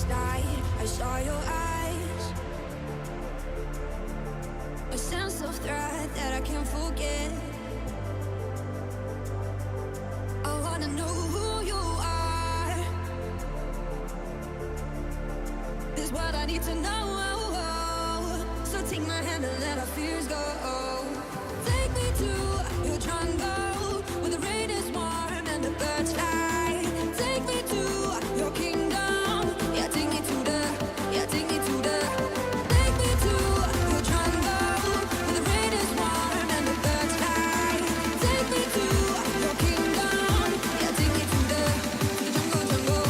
night I saw your eyes, a sense of threat that I can't forget. I wanna know who you are. This is what I need to know. So take my hand and let our fears go. Take me to your jungle where the rain is warm and the birds fly. Take me to your kingdom. Yeah, take me to the. Yeah, take me to the. Take me to your jungle where the rain is warm and the birds fly. Take me to your kingdom. Yeah, take me to the jungle, jungle.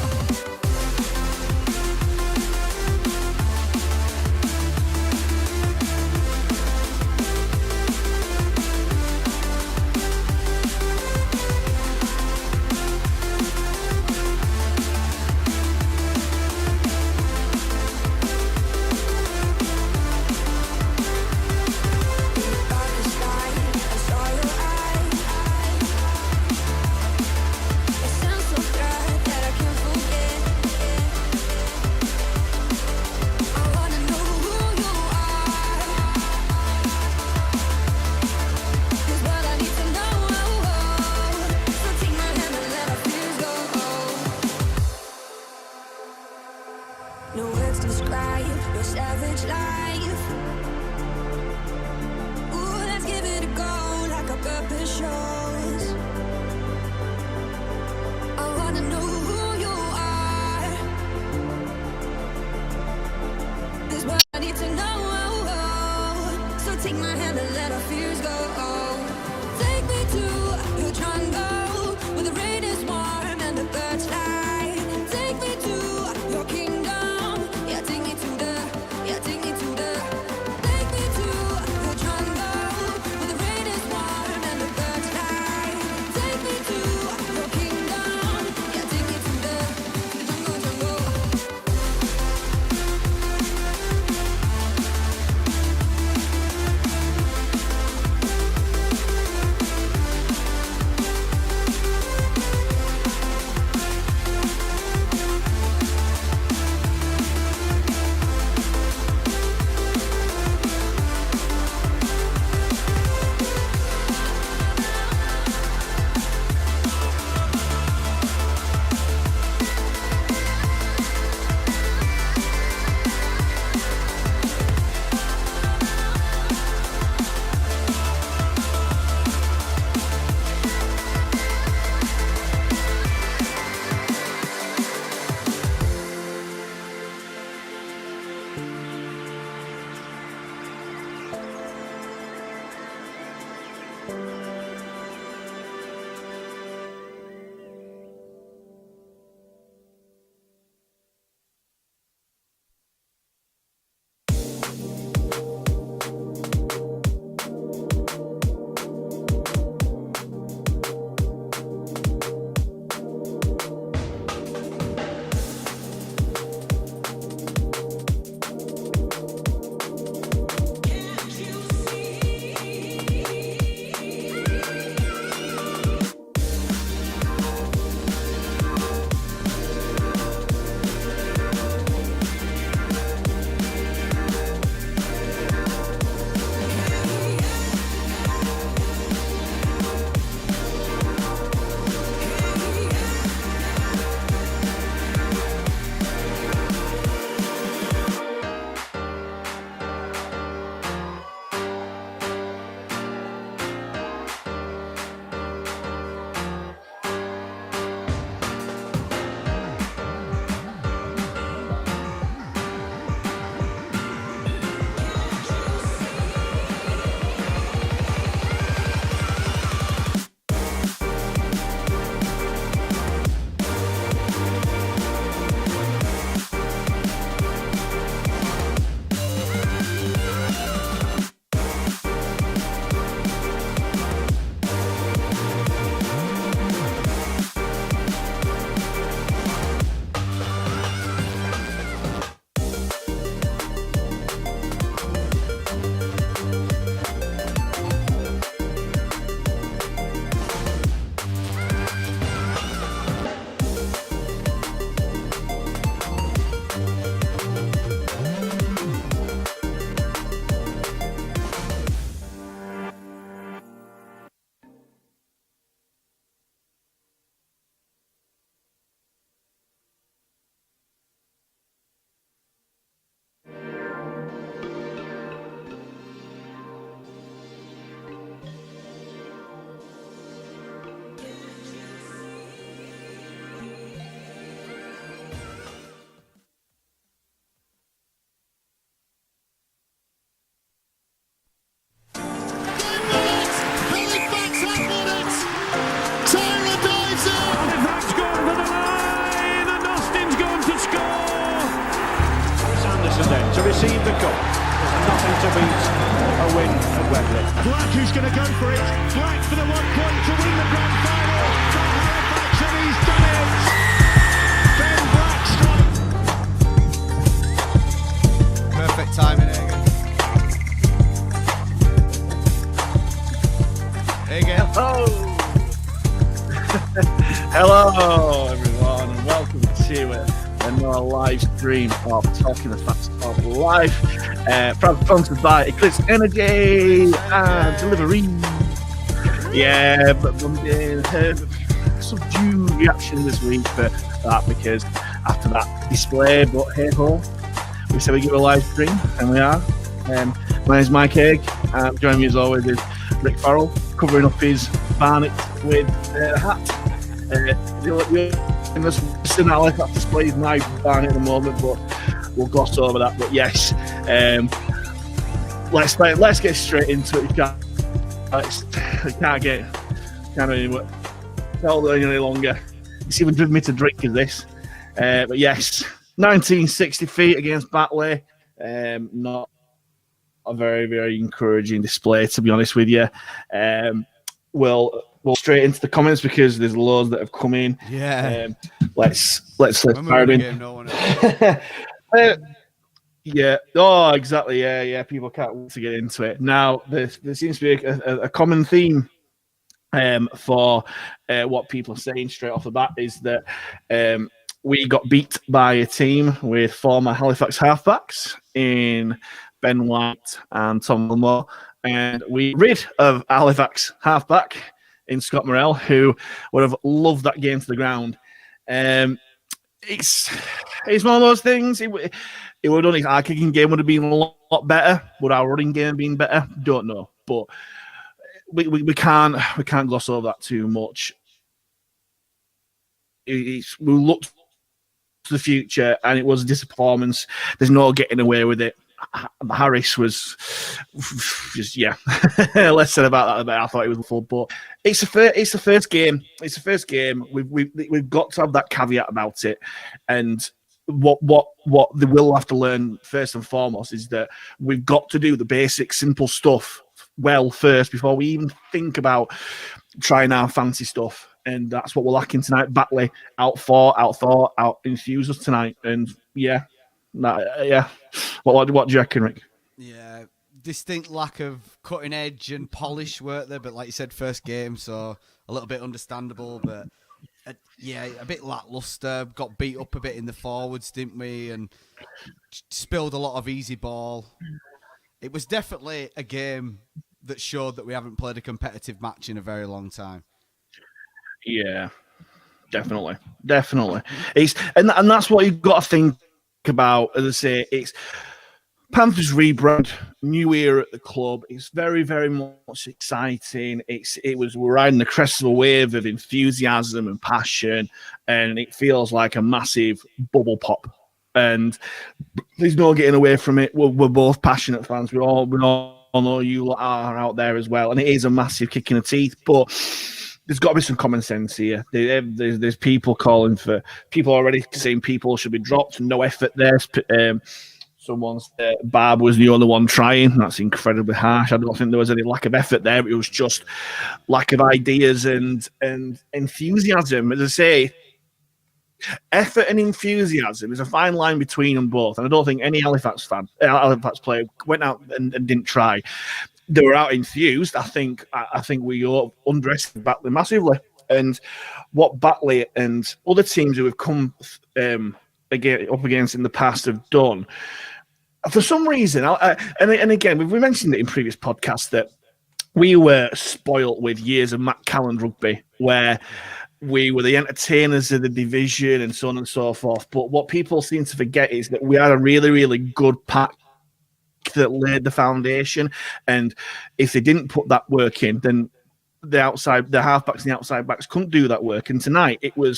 No words to describe your savage life. Ooh, let's give it a go like our purpose shows. I wanna know who you are. This is what I need to know. So take my hand and let our fears go. Take me to your jungle where the rain is warm and the birds fly. Take me to your kingdom. Yeah, take means a win at Wembley. Black who's going to go for it. Black for the 1 point to win the grand final. For Halifax, and he's done it. Ben Black strike. Perfect timing, Egan. Egan. Hello, everyone, and welcome to another live stream of Talking the Facts of Life. Sponsored by Eclipse Energy and Delivery. Yeah, but subdued reaction this week for that because after that display, but hey ho, we said we give a live stream, and we are. My name's Mike Haig, and joining me as always is Rick Farrell, covering up his Barnet with a hat. The Halifax display is now Barnet at the moment, but we'll gloss over that. But yes, let's get straight into it. Can't hold it any longer. It's even driven me to drink as this. But yes, 1960 feet against Batley. Not a very, very encouraging display, to be honest with you. We'll straight into the comments because there's loads that have come in. Yeah. Let's fire in. Yeah. Oh, exactly. Yeah. People can't wait to get into it. Now, there seems to be a common theme for what people are saying straight off the bat is that we got beat by a team with former Halifax halfbacks in Ben White and Tom Wilmore, and we rid of Halifax halfback in Scott Morrell, who would have loved that game to the ground. It's one of those things. It would have done. Our kicking game would have been a lot better. Would our running game been better? Don't know, but we can't gloss over that too much. We looked to the future, and it was a disappointment. There's no getting away with it. Harris was just less said about that. I thought it was full, but it's the first game. It's the first game. We've got to have that caveat about it, and what they will have to learn first and foremost is that we've got to do the basic, simple stuff well first before we even think about trying our fancy stuff. And that's what we're lacking tonight. Batley out infuse us tonight, and yeah. What do you reckon, Rick? Yeah, distinct lack of cutting edge and polish work there, but like you said, first game, so a little bit understandable, but a bit lackluster. Got beat up a bit in the forwards, didn't we? And spilled a lot of easy ball. It was definitely a game that showed that we haven't played a competitive match in a very long time. Yeah, definitely. It's and that's what you've got to think about. As I say, it's Panthers rebrand, new era at the club. It's very, very much exciting. We're riding the crest of a wave of enthusiasm and passion, and it feels like a massive bubble pop. And there's no getting away from it. We're both passionate fans. We all know you are out there as well, and it is a massive kick in the teeth. But there's got to be some common sense here. There's people calling for people already saying people should be dropped. No effort there. Someone's Barb was the only one trying. That's incredibly harsh. I don't think there was any lack of effort there. It was just lack of ideas and enthusiasm. As I say, effort and enthusiasm is a fine line between them both. And I don't think any Halifax player went out and didn't try. They were out enthused. I think we underestimated Batley massively, and what Batley and other teams who have come up against in the past have done. For some reason, and again, we mentioned it in previous podcasts that we were spoilt with years of Matt Calland rugby, where we were the entertainers of the division and so on and so forth. But what people seem to forget is that we had a really, really good pack that laid the foundation, and if they didn't put that work in, then the halfbacks and the outside backs couldn't do that work. And tonight there were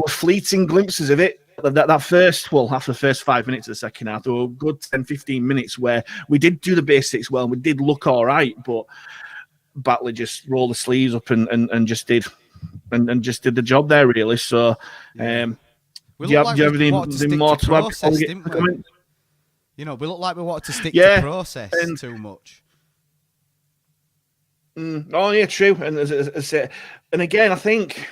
fleeting glimpses of it. After the first 5 minutes of the second half, there were a good 10-15 minutes where we did do the basics well, and we did look all right, but Batley just rolled the sleeves up and just did the job there, really. So do you have anything more to add? You know, we look like we wanted to stick Yeah, to process and too much. oh yeah, true. And again, I think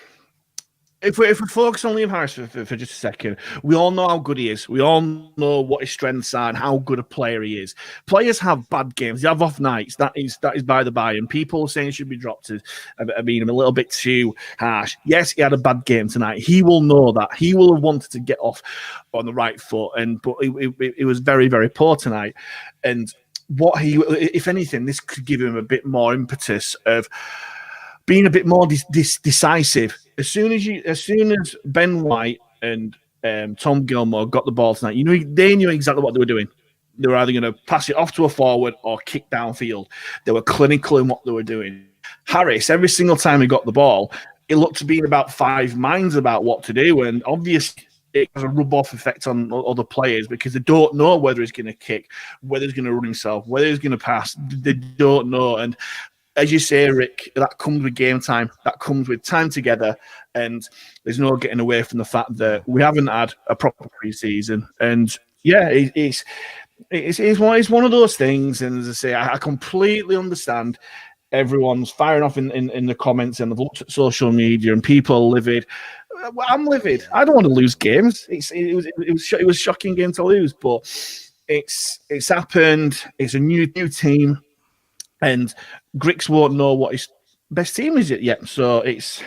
if we focus on Liam Harris for just a second, we all know how good he is. We all know what his strengths are and how good a player he is. Players have bad games. They have off nights. That is by the by. And people saying he should be dropped is, I mean, a little bit too harsh. Yes, he had a bad game tonight. He will know that. He will have wanted to get off on the right foot, but it was very, very poor tonight. And what if anything, this could give him a bit more impetus of being a bit more decisive. As soon as Ben White and Tom Gilmore got the ball tonight, they knew exactly what they were doing. They were either going to pass it off to a forward or kick downfield. They were clinical in what they were doing. Harris, every single time he got the ball, it looked to be in about five minds about what to do, and obviously it has a rub-off effect on other players because they don't know whether he's going to kick, whether he's going to run himself, whether he's going to pass. They don't know. And as you say, Rick, that comes with game time. That comes with time together. And there's no getting away from the fact that we haven't had a proper pre-season. And yeah, it's one of those things. And as I say, I completely understand everyone's firing off in the comments, and I've looked at social media and people are livid. I'm livid. I don't want to lose games. It was a shocking game to lose, but it's happened. It's a new team, and Grix won't know what his best team is yet. So it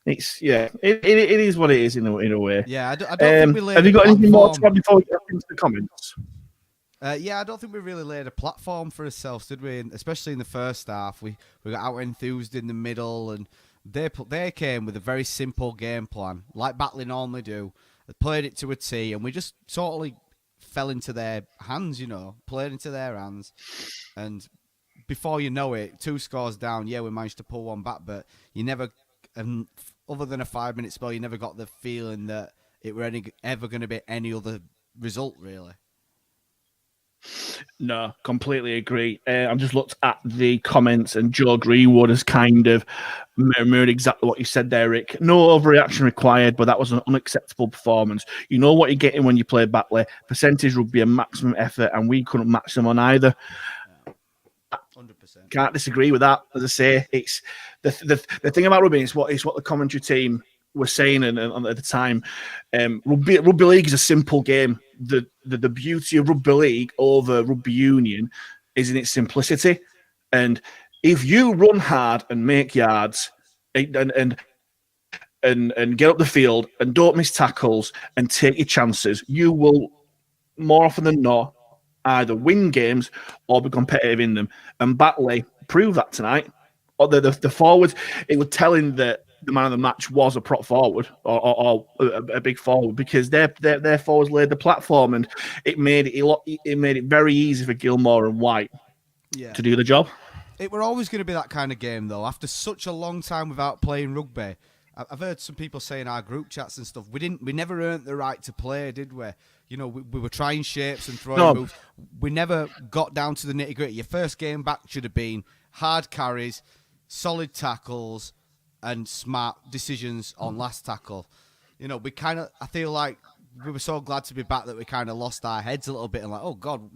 is what it is in a way. Yeah, I don't think we laid have you got anything more to add before we get into the comments? Yeah, I don't think we really laid a platform for ourselves, did we? And especially in the first half, we got out enthused in the middle, and they came with a very simple game plan, like Batley normally do. They played it to a T, and we just totally fell into their hands, played into their hands. And before you know it, 2 scores down, we managed to pull one back, but you never, other than a 5-minute spell, you never got the feeling that it were ever going to be any other result, really. No, completely agree. I've just looked at the comments, and Joe Greenwood has kind of mirrored exactly what you said there, Rick. No overreaction required, but that was an unacceptable performance. You know what you're getting when you play Batley. Percentage would be a maximum effort, and we couldn't match them on either. 100%. Can't disagree with that. As I say, it's the thing about rugby. It's what the commentary team were saying and at the time. Rugby league is a simple game. The beauty of rugby league over rugby union is in its simplicity. And if you run hard and make yards and get up the field and don't miss tackles and take your chances, you will more often than not either win games or be competitive in them. And Batley proved that tonight. Or the forwards, it was telling that the man of the match was a prop forward or a big forward, because their forwards laid the platform, and it made it very easy for Gilmore and White to do the job. It were always going to be that kind of game, though. After such a long time without playing rugby, I've heard some people say in our group chats and stuff, we never earned the right to play, did we? We were trying shapes and throwing moves. We never got down to the nitty gritty. Your first game back should have been hard carries, solid tackles, and smart decisions on last tackle. I feel like we were so glad to be back that we kind of lost our heads a little bit and like, oh God,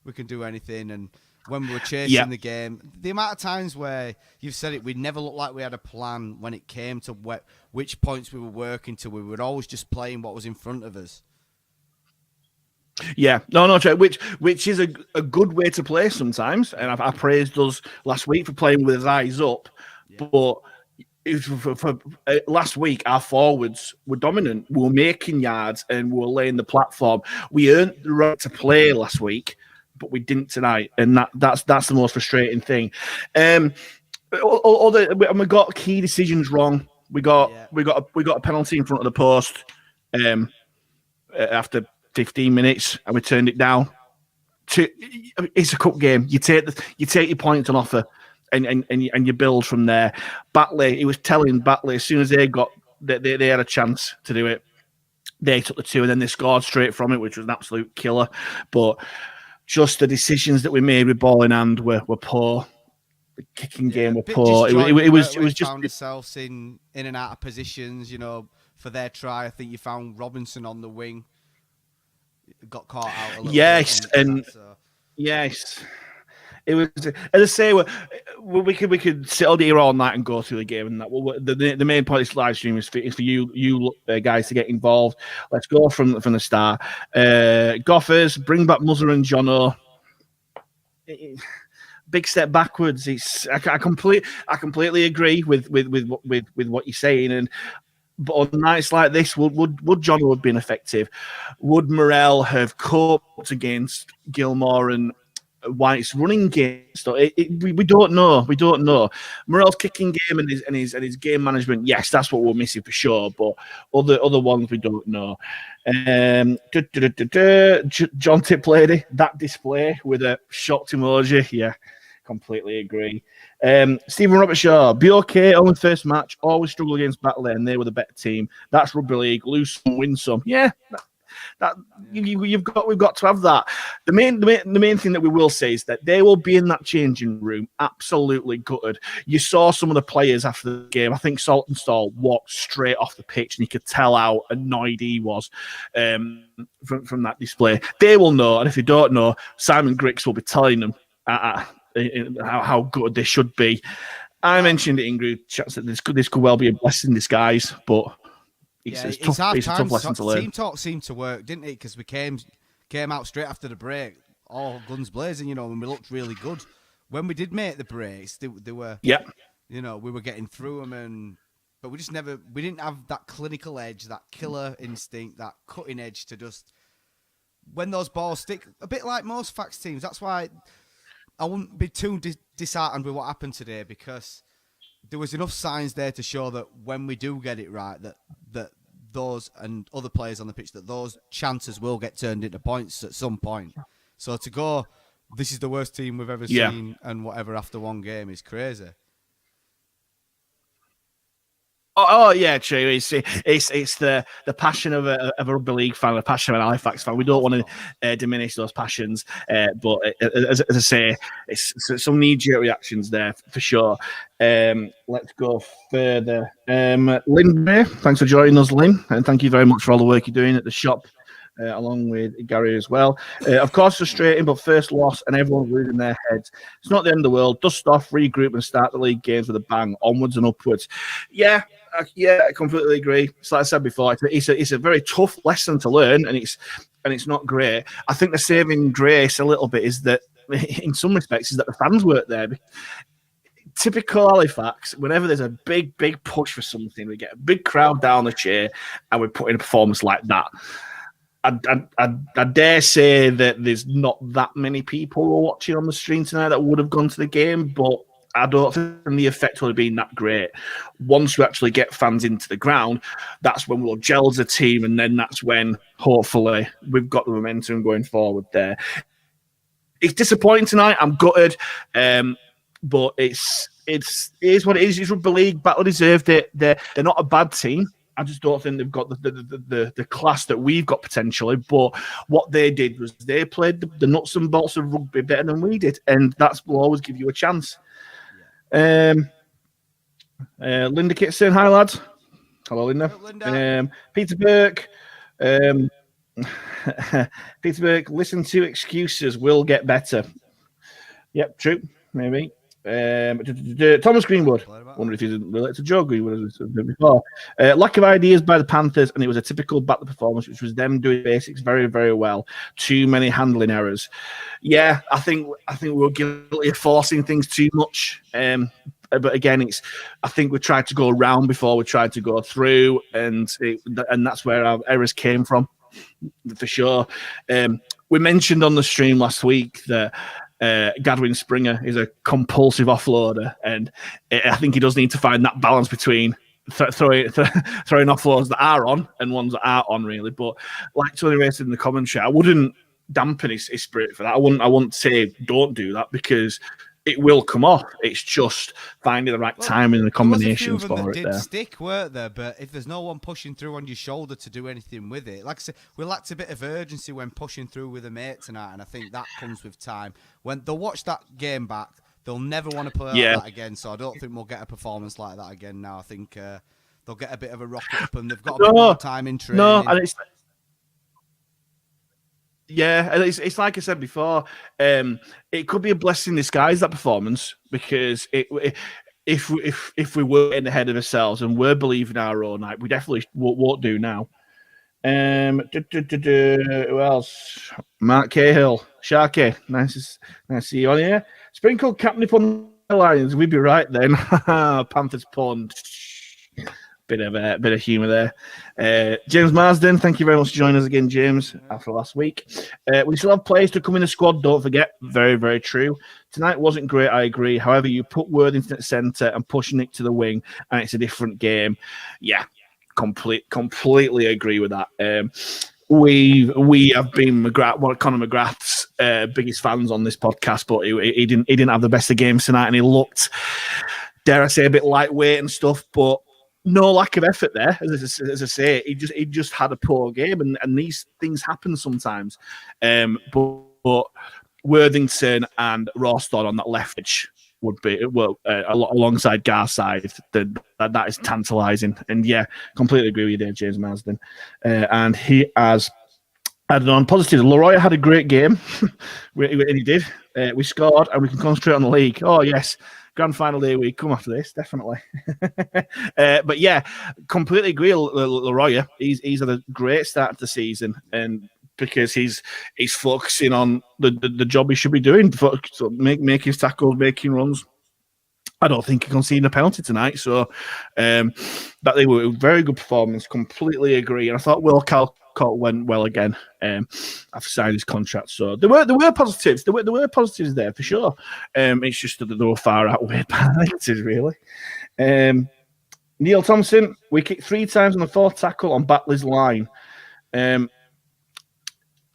we can do anything. And when we were chasing the game, the amount of times where you've said it, we never looked like we had a plan when it came to which points we were working to. We were always just playing what was in front of us. Yeah, no, which is a good way to play sometimes. And I praised us last week for playing with his eyes up. Yeah. But for last week, our forwards were dominant. We were making yards and we were laying the platform. We earned the right to play last week, but we didn't tonight, and that's the most frustrating thing. And we got key decisions wrong. We got a penalty in front of the post after 15 minutes, and we turned it down. It's a cup game. You take your points on offer, and you build from there. Batley, it was telling Batley as soon as they had a chance to do it, they took the 2, and then they scored straight from it, which was an absolute killer. But just the decisions that we made with ball in hand were poor. The kicking game were poor. It was just found ourselves in and out of positions. For their try, I think you found Robinson on the wing. got caught out a little Yes, bit. and yes. It was, as I say, we could sit all here all night and go through the game, and that. Well, the main point of this live stream is for you guys to get involved. Let's go from the start. Gophers, bring back Muzzer and Jono. Big step backwards. I completely agree with what you're saying, but on nights like this, would Jono have been effective? Would Morel have coped against Gilmore and White's running game? So we don't know. We don't know. Morel's kicking game and his game management. Yes, that's what we're missing for sure. But other ones we don't know. John Tiplady, that display with a shocked emoji. Yeah, completely agree. Stephen Robert Shaw, be okay. Only first match. Always struggle against Batley, and they were the better team. That's rugby league. Lose some, win some. Yeah. We've got to have that. The main thing that we will say is that they will be in that changing room absolutely gutted. You saw some of the players after the game. I think Saltonstall walked straight off the pitch, and you could tell how annoyed he was from that display. They will know, and if you don't know, Simon Griggs will be telling them how good they should be. I mentioned it in group chats that this could well be a blessing in disguise, but. It's a tough lesson to learn. Team talk seemed to work, didn't it? Because we came out straight after the break, all guns blazing, and we looked really good. When we did make the breaks, they were, we were getting through them, but we didn't have that clinical edge, that killer instinct, that cutting edge to just, when those balls stick, a bit like most Facts teams. That's why I wouldn't be too disheartened with what happened today, because there was enough signs there to show that when we do get it right, that those and other players on the pitch, that those chances will get turned into points at some point. So to go, this is the worst team we've ever seen, and whatever after one game is crazy. Oh yeah, true. It's the passion of a rugby league fan, the passion of an Halifax fan. We don't want to diminish those passions, but as I say, it's some knee-jerk reactions there for sure. Let's go further. Lynn, thanks for joining us, Lynn, and thank you very much for all the work you're doing at the shop. Along with Gary as well. Of course, frustrating, but first loss and everyone's losing their heads. It's not the end of the world. Dust off, regroup, and start the league games with a bang, onwards and upwards. Yeah, I completely agree. It's like I said before, it's a very tough lesson to learn, and it's not great. I think the saving grace a little bit is that, in some respects, is that the fans weren't there. Typical Halifax, whenever there's a big push for something, we get a big crowd down the chair, and we put in a performance like that. I dare say that there's not that many people watching on the stream tonight that would have gone to the game, but I don't think the effect would have been that great. Once we actually get fans into the ground, that's when we'll gel as a team, and then that's when, hopefully, we've got the momentum going forward there. It's disappointing tonight. I'm gutted, but it is what it is. It's rugby league. Battle deserved it. They're not a bad team. I just don't think they've got the class that we've got potentially. But what they did was they played the nuts and bolts of rugby better than we did, and that will always give you a chance. Linda Kitson, hi lads. Hello, Linda. Hello, Linda. Peter Burke. Peter Burke, listen to excuses, will get better. Yep, true, maybe. Thomas Greenwood. Wonder if he's related to Joe Greenwood as before. Lack of ideas by the Panthers, and it was a typical Batley performance, which was them doing basics very, very well. Too many handling errors. Yeah, I think we're guilty of forcing things too much. But again, I think we tried to go around before we tried to go through, and that's where our errors came from, for sure. We mentioned on the stream last week that Gadwin Springer is a compulsive offloader, and I think he does need to find that balance between throwing offloads that are on and ones that aren't on, really. But like Tony Ray said in the commentary, I wouldn't dampen his spirit for that. I wouldn't say don't do that, because it will come off. It's just finding the right timing and the combinations for it. There did stick, weren't there? But if there's no one pushing through on your shoulder to do anything with it, like I said, we lacked a bit of urgency when pushing through with a mate tonight, and I think that comes with time. When they'll watch that game back, they'll never want to play like that again. So I don't think we'll get a performance like that again now. I think they'll get a bit of a rocket up, and they've got a bit more time in training. No, and Yeah, and it's like I said before. It could be a blessing in disguise, that performance, because if we were getting ahead of ourselves and we're believing our own night, we definitely won't do now. Who else? Mark Cahill, Sharky, nice to see you on here. Sprinkle captain upon the Lions, we'd be right then. Panthers Pond. Bit of humour there. James Marsden, thank you very much for joining us again, James, after last week. We still have players to come in the squad, don't forget. Very, very true. Tonight wasn't great, I agree. However, you put Worthington at centre and push Nick to the wing, and it's a different game. Yeah, completely agree with that. We have been Conor McGrath's biggest fans on this podcast, but he didn't have the best of games tonight, and he looked, dare I say, a bit lightweight and stuff, but no lack of effort there. As I say, he just had a poor game, and these things happen sometimes. But Worthington and Rawston on that left edge would be alongside Garside. That is tantalising, and yeah, completely agree with you there, James Marsden. And he has added on positive. Leroy had a great game, and he did. We scored, and we can concentrate on the league. Oh yes. Grand final day week, come after this, definitely. But yeah, completely agree. Leroy, he's had a great start to the season, and because he's focusing on the job he should be doing, making tackles, making runs. I don't think he conceded a penalty tonight, so that they were a very good performance. Completely agree, and I thought Will Calcott went well again after signing his contract. So there were positives. There were positives there for sure. It's just that they were far outweighed by the negatives, really. Neil Thompson, we kicked 3 times on the 4th tackle on Batley's line.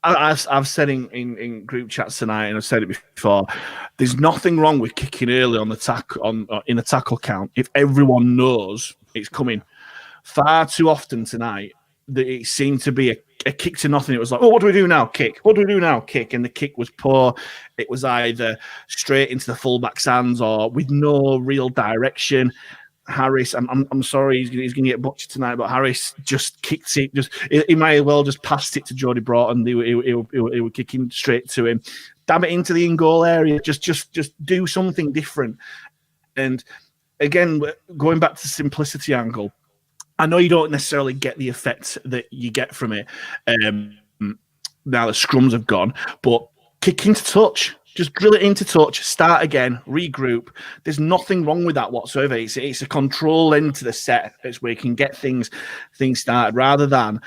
I've said in group chats tonight, and I've said it before. There's nothing wrong with kicking early on the in a tackle count if everyone knows it's coming. Far too often tonight, it seemed to be a kick to nothing. It was like, oh, what do we do now? Kick. What do we do now? Kick. And the kick was poor. It was either straight into the fullback's hands or with no real direction. Harris, I'm sorry, he's going to get butchered tonight, but Harris just kicked it. He might as well just passed it to Jody Broughton. He were kicking straight to him. Damn it into the in-goal area. Just do something different. And again, going back to the simplicity angle, I know you don't necessarily get the effect that you get from it now the scrums have gone, but kick into touch. Just drill it into touch, start again, regroup. There's nothing wrong with that whatsoever. It's a control into the set. It's where you can get things started rather than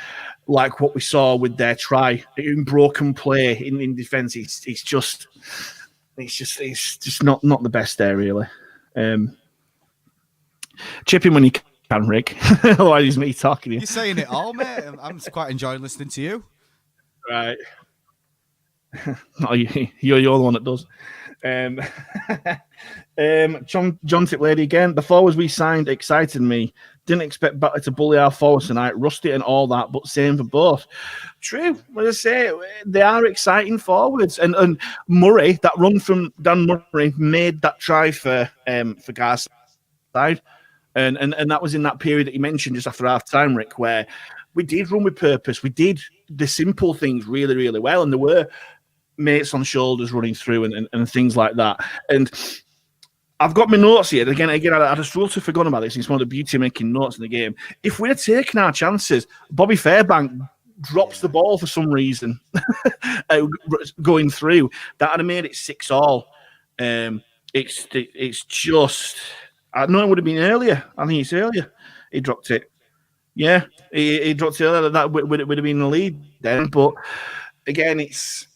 like what we saw with their try in broken play in defence. It's just not the best there really. Chip in when you can, Rick. Otherwise, it's me talking. You're saying it all, mate. I'm quite enjoying listening to you. Right. No, you're the one that does. John Tip Lady again. The forwards we signed excited me. Didn't expect Batley to bully our forwards tonight. Rusty and all that, but same for both. True. As I say, they are exciting forwards. And Murray, that run from Dan Murray, made that try for Garside. And that was in that period that you mentioned just after half time, Rick, where we did run with purpose. We did the simple things really, really well. And there were mates on shoulders running through and things like that. And I've got my notes here. Again, I just really forgotten about this. It's one of the beauty of making notes in the game. If we're taking our chances, Bobby Fairbank drops the ball for some reason going through. That would have made it 6-all. It's just... I know it would have been earlier. I think it's earlier. He dropped it. Yeah, he dropped it earlier. That would have been the lead then. But again, it's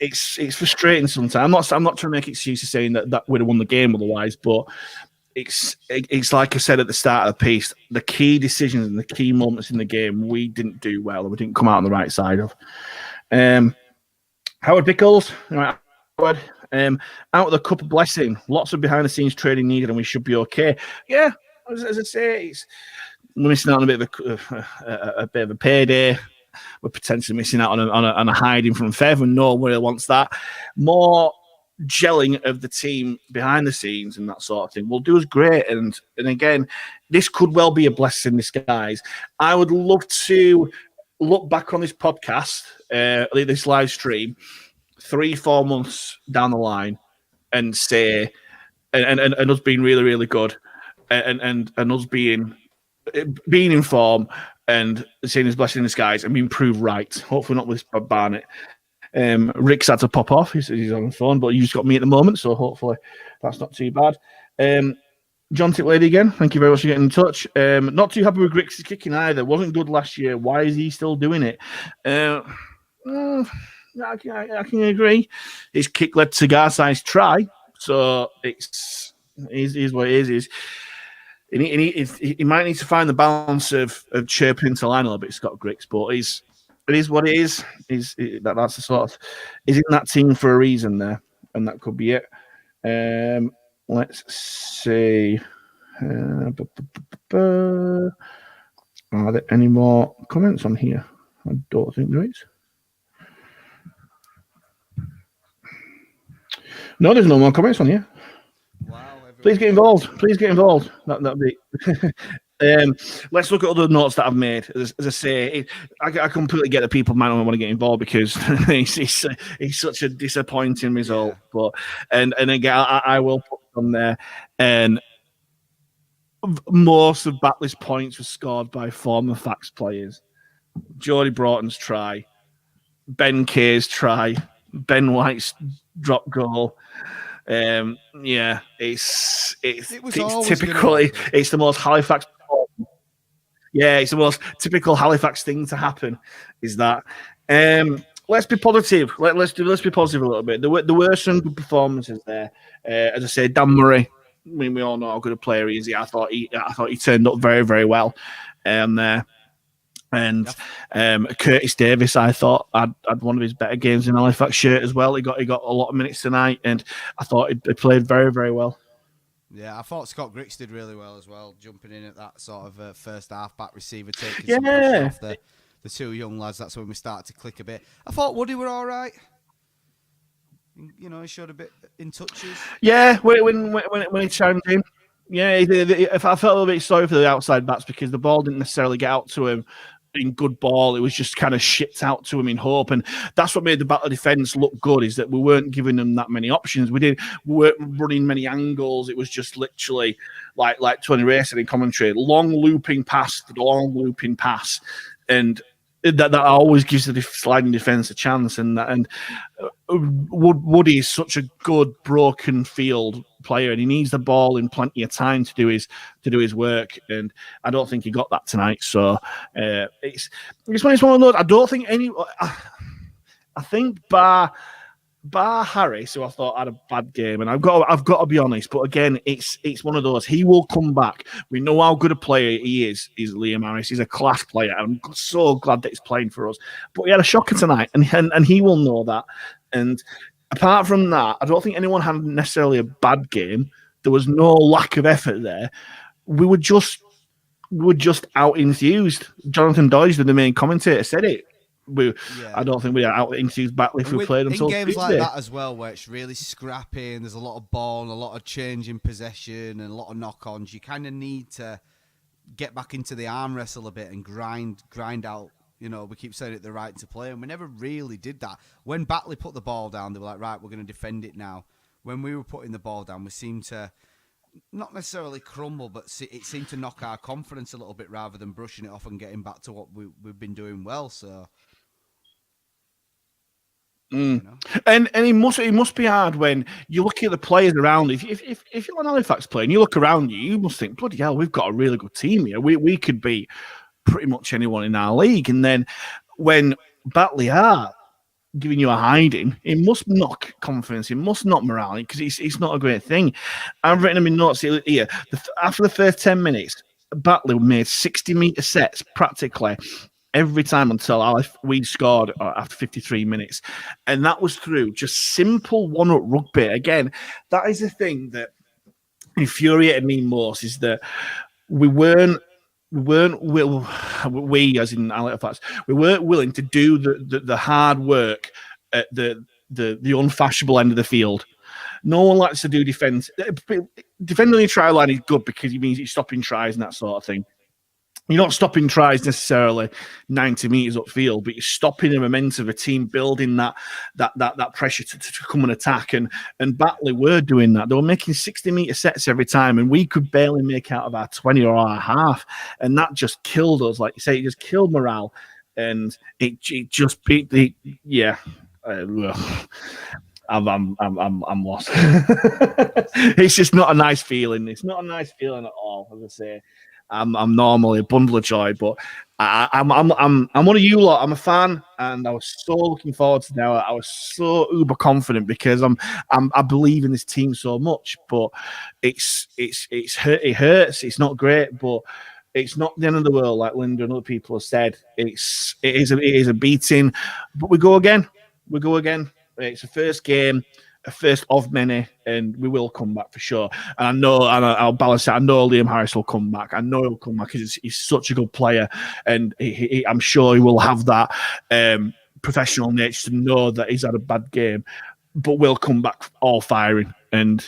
frustrating sometimes. I'm not trying to make excuses saying that would have won the game otherwise. But it's like I said at the start of the piece, the key decisions and the key moments in the game we didn't do well, and we didn't come out on the right side of. Howard Pickles, right, Howard. Out of the cup of blessing, lots of behind the scenes training needed, and we should be okay. Yeah, as I say, we're missing out on a bit of a payday. We're potentially missing out on a hiding from Fev, and no one really wants that. More gelling of the team behind the scenes and that sort of thing will do us great. And again, this could well be a blessing in disguise. I would love to look back on this podcast, this live stream, 3-4 months down the line, and say, and us being really, really good, and us being in form and seeing his blessing in disguise and being proved right. Hopefully not with Barnett. Rick's had to pop off. He's on the phone, but you just got me at the moment, so hopefully that's not too bad. John Titlady again, thank you very much for getting in touch. Not too happy with Rick's kicking either. Wasn't good last year. Why is he still doing it? I can agree. His kick led to Garside's try, so it's what it is. He might need to find the balance of chirping to line a little bit, Scott Griggs, but it is what it is. That's the sort of he's in that team for a reason there, and that could be it. Let's see. Are there any more comments on here? I don't think there is. No, there's no more comments on here. Wow, please get involved. Please get involved. That'd be. Let's look at other notes that I've made. As I say, I completely get that people might not want to get involved because it's such a disappointing result. Yeah. But and again, I will put on there. And most of Batley's points were scored by former Fax players. Geordie Broughton's try, Ben Kay's try, Ben White's drop goal. Yeah, it's typically it's the most Halifax. Yeah, it's the most typical Halifax thing to happen. Is that? Let's be positive. Let's be positive a little bit. There were some good performances there. As I said, Dan Murray. I mean, we all know how good a player he is. I thought he turned up very, very well there. And Curtis Davis, I thought had one of his better games in Halifax shirt as well. He got a lot of minutes tonight, and I thought he played very, very well. Yeah, I thought Scott Griggs did really well as well, jumping in at that sort of first half back receiver, taking some pressure off the two young lads. That's when we started to click a bit. I thought Woody were all right. You know, he showed a bit in touches. Yeah, when he chimed in. Yeah, I felt a little bit sorry for the outside backs because the ball didn't necessarily get out to him in good ball. It was just kind of shipped out to him in hope, and that's what made the Batley defence look good. Is that we weren't giving them that many options. We weren't running many angles. It was just literally like Tony Ray said in commentary, long looping pass, and that always gives the sliding defence a chance. And Woody is such a good broken field player, and he needs the ball in plenty of time to do his work. And I don't think he got that tonight. So it's one of those. I don't think I think Bar Harris, who I thought had a bad game, and I've got to be honest, but again, it's one of those. He will come back. We know how good a player he is. He's Liam Harris. He's a class player. I'm so glad that he's playing for us. But he had a shocker tonight, and he will know that. And apart from that, I don't think anyone had necessarily a bad game. There was no lack of effort there. We were just out enthused. Jonathan Dodge, the main commentator, said it. I don't think we are out enthused Batley if we played until in games Tuesday. like that as well, where it's really scrappy and there's a lot of ball and a lot of change in possession and a lot of knock-ons. You kind of need to get back into the arm wrestle a bit and grind out. You know, we keep saying it, the right to play, and we never really did that. When Batley put the ball down, they were like, right, we're going to defend it now. When we were putting the ball down, we seemed to not necessarily crumble, but it seemed to knock our confidence a little bit rather than brushing it off and getting back to what we've been doing well. So. You know? And it must be hard when you look at the players around. If you're an Halifax player and you look around you must think, bloody hell, we've got a really good team here. We could beat pretty much anyone in our league. And then when Batley are giving you a hiding, it must knock confidence, it must knock morale, because it's not a great thing. I've written them in notes here. After the first 10 minutes, Batley made 60-metre sets practically every time until we scored after 53 minutes. And that was through just simple one-up rugby. Again, that is the thing that infuriated me most, is that we weren't as in Halifax, we weren't willing to do the hard work at the unfashionable end of the field. No one likes to do defence. Defending on your try line is good because it means you're stopping tries and that sort of thing. You're not stopping tries necessarily 90 metres upfield, but you're stopping the momentum of a team building that pressure to come and attack. And Batley were doing that. They were making 60-metre sets every time, and we could barely make out of our 20 or our half. And that just killed us. Like you say, it just killed morale. And it just beat the I'm lost. It's just not a nice feeling. It's not a nice feeling at all. As I say, I'm normally a bundle of joy, but I'm one of you lot. I'm a fan, and I was so looking forward to now. I was so uber confident because I believe in this team so much. But it hurts. It's not great, but it's not the end of the world, like Linda and other people have said. It is a beating, but we go again. It's the first game, a first of many, and we will come back for sure. And I know, and I'll balance it. I know Liam Harris will come back. I know he'll come back because he's such a good player, and I'm sure he will have that professional nature to know that he's had a bad game, but will come back all firing. And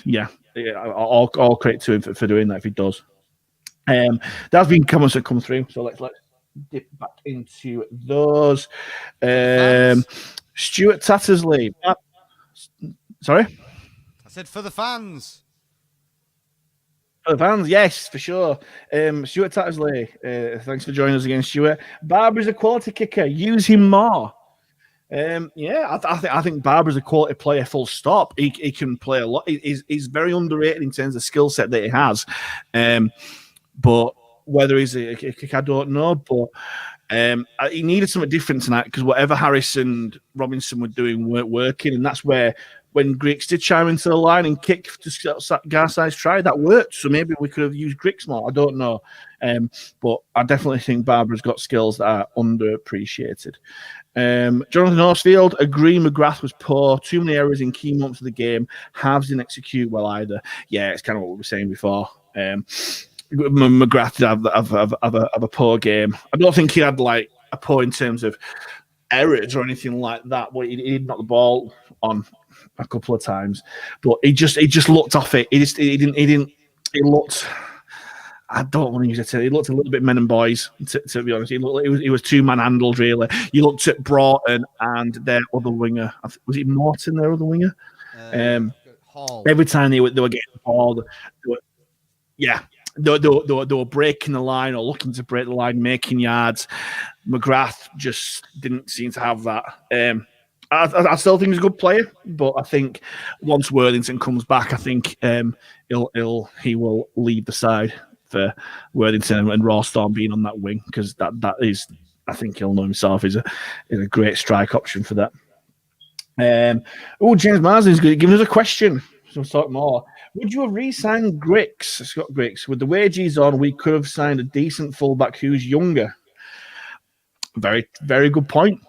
all credit to him for doing that if he does. There's been comments that come through, so let's dip back into those. Stuart Tattersley. Sorry? I said for the fans. For the fans, yes, for sure. Stuart Tattersley, thanks for joining us again, Stuart. Barbara's a quality kicker. Use him more. I think Barbara's a quality player, full stop. He can play a lot. He's very underrated in terms of skill set that he has. But whether he's a kick, I don't know. But he needed something different tonight because whatever Harris and Robinson were doing weren't working. And that's where, when Griggs did chime into the line and kick to Garside's try, that worked. So maybe we could have used Griggs more. I don't know. But I definitely think Barbara's got skills that are underappreciated. Jonathan Horsfield, agree McGrath was poor. Too many errors in key moments of the game. Halves didn't execute well either. Yeah, it's kind of what we were saying before. McGrath did have a poor game. I don't think he had like a poor in terms of errors or anything like that. But he did knock the ball on a couple of times, but he just looked off it. He looked. I don't want to use it. He looked a little bit men and boys, to be honest. He was two-man handled, really. You looked at Broughton and their other winger. Was it Morton, their other winger? Hall. Every time they were getting the ball, they were breaking the line or looking to break the line, making yards. McGrath just didn't seem to have that. I still think he's a good player, but I think once Worthington comes back, I think he will lead the side for Worthington and Rawstorm being on that wing, because that is, I think he'll know himself, is a great strike option for that. James Marsden's giving us a question. So we'll talk more. Would you have re-signed Scott Griggs? With the wages on, we could have signed a decent fullback who's younger. Very, very good point.